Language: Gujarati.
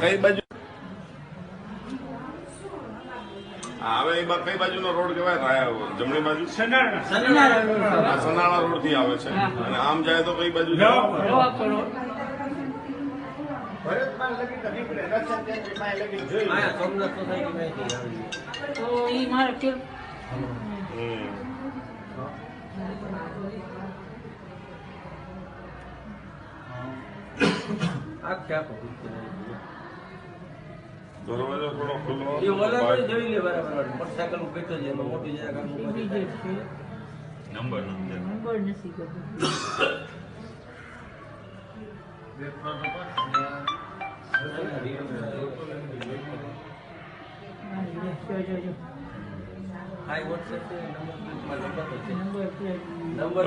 કઈ બાજુ આવે એમાં કઈ બાજુનો રોડ કહેવાય? જમણી બાજુ સનાળા રોડ થી આવે છે અને આમ જાય તો કઈ બાજુ દરવાજો થોડો ખુલ્લો જોઈ લે બરાબર મોટરસાયકલ બેઠો છે મોટી નંબર નથી નંબર